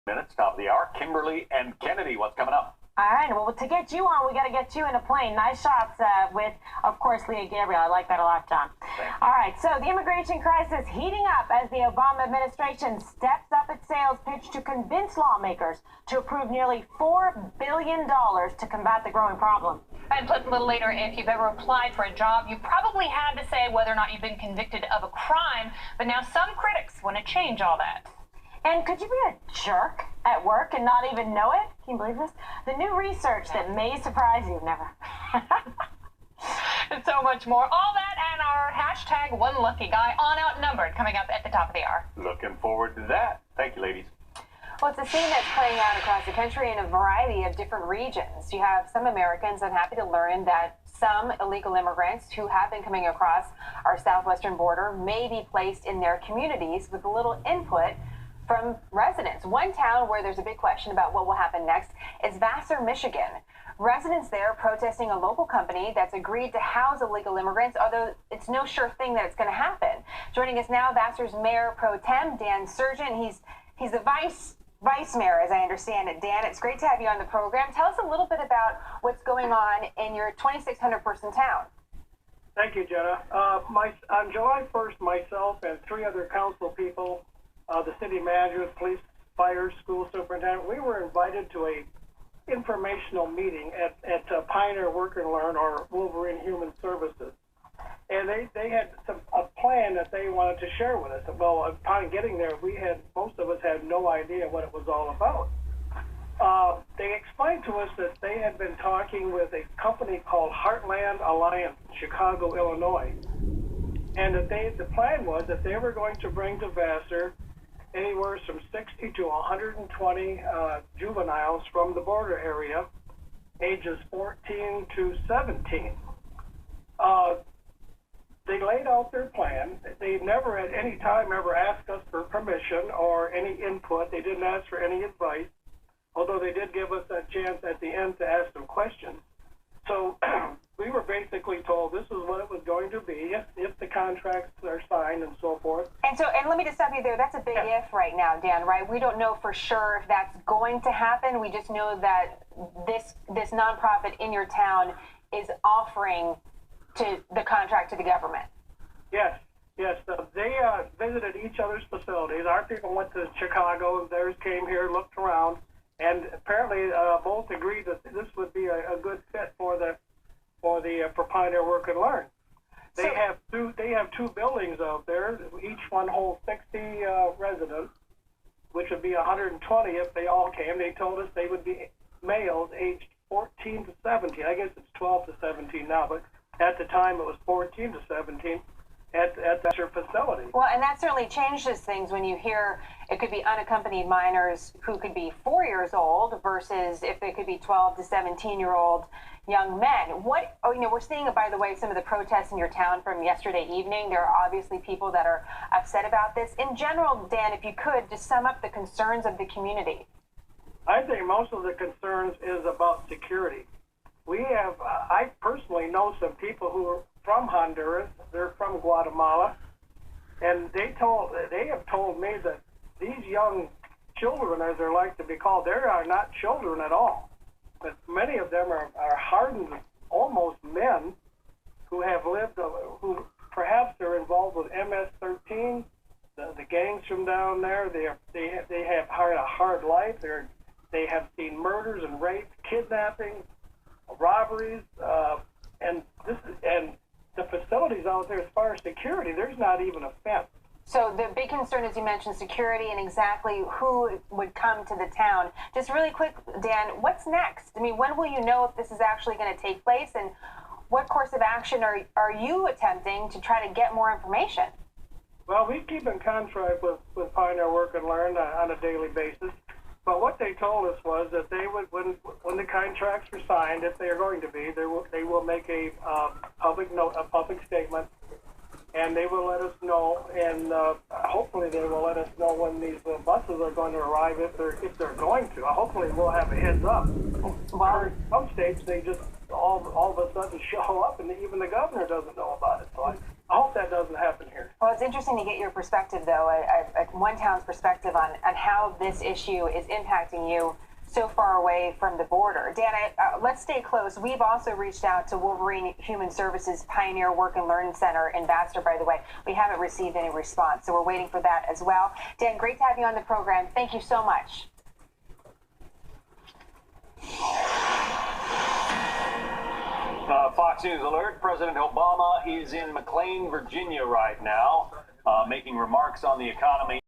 Minutes, top of the hour. Kimberly and Kennedy, what's coming up? All right, well, to get you on, we got to get you in a plane. Nice shots with, of course, Leah Gabriel. I like that a lot, John. All right, so the immigration crisis heating up as the Obama administration steps up its sales pitch to convince lawmakers to approve nearly $4 billion to combat the growing problem. And plus, a little later, if you've ever applied for a job, you probably had to say whether or not you've been convicted of a crime. But now some critics want to change all that. And could you be a jerk at work and not even know it? Can you believe this? The new research that may surprise you. Never. And so much more. All that and our hashtag one lucky guy on Outnumbered coming up at the top of the hour. Looking forward to that. Thank you, ladies. Well, it's a scene that's playing out across the country in a variety of different regions. You have some Americans, I'm happy to learn that some illegal immigrants who have been coming across our southwestern border may be placed in their communities with a little input from residents. One town where there's a big question about what will happen next is Vassar, Michigan. Residents there protesting a local company that's agreed to house illegal immigrants, although it's no sure thing that it's going to happen. Joining us now, Vassar's Mayor Pro Tem, Dan Surgeon. He's the vice mayor, as I understand it. Dan, it's great to have you on the program. Tell us a little bit about what's going on in your 2,600-person town. Thank you, Jenna. On July 1st, myself and 3 other council people, the city manager, police, fire, school superintendent, we were invited to a informational meeting at Pioneer Work and Learn, or Wolverine Human Services. And they had a plan that they wanted to share with us. Well, upon getting there, most of us had no idea what it was all about. They explained to us that they had been talking with a company called Heartland Alliance, Chicago, Illinois. And that the plan was that they were going to bring to Vassar anywhere from 60 to 120 juveniles from the border area, ages 14 to 17. They laid out their plan. They never at any time ever asked us for permission or any input. They didn't ask for any advice, although they did give us a chance at the end to ask them questions. So we were basically told this is what it was going to be if the contracts are signed and so forth. And let me just stop you there. That's a big if right now, Dan, right? We don't know for sure if that's going to happen. We just know that this nonprofit in your town is offering to the contract to the government. Yes. They visited each other's facilities. Our people went to Chicago, theirs came here, looked around, and apparently both agreed that this would be a good fit for Pioneer Work and Learn. They have two buildings out there. Each one holds 60 residents, which would be 120 if they all came. They told us they would be males aged 14 to 17. I guess it's 12 to 17 now, but at the time it was 14 to 17 at your facility. Well, and that certainly changes things when you hear it could be unaccompanied minors who could be 4 years old versus if they could be 12 to 17-year-old young men. We're seeing, by the way, some of the protests in your town from yesterday evening. There are obviously people that are upset about this. In general, Dan, if you could, just sum up the concerns of the community. I think most of the concerns is about security. I personally know some people who are from Honduras, they're from Guatemala, and they have told me that these young children, as they're like to be called, they are not children at all. But many of them are hardened, almost men who have lived, who perhaps are involved with MS-13, the gangs from down there. They have had a hard life. They have seen murders and rapes, kidnappings, robberies, and the facilities out there, as far as security, there's not even a fence. So the big concern, as you mentioned, security and exactly who would come to the town. Just really quick, Dan, what's next? I mean, when will you know if this is actually going to take place, and what course of action are you attempting to try to get more information? Well, we keep in contact with Pioneer Work and Learn on a daily basis. But what they told us was that they would, when the contracts were signed, if they are going to be, they will make a public statement, and they will let us know, and hopefully they will let us know when these buses are going to arrive, if they're going to. Hopefully we'll have a heads up. Well, in some states they just all of a sudden show up, and even the governor doesn't know about it. So I hope that doesn't happen here. Well, it's interesting to get your perspective, though, one town's perspective on how this issue is impacting you so far away from the border. Dan, let's stay close. We've also reached out to Wolverine Human Services Pioneer Work and Learn Center in Vassar, by the way. We haven't received any response, so we're waiting for that as well. Dan, great to have you on the program. Thank you so much. Fox News alert, President Obama is in McLean, Virginia right now, making remarks on the economy.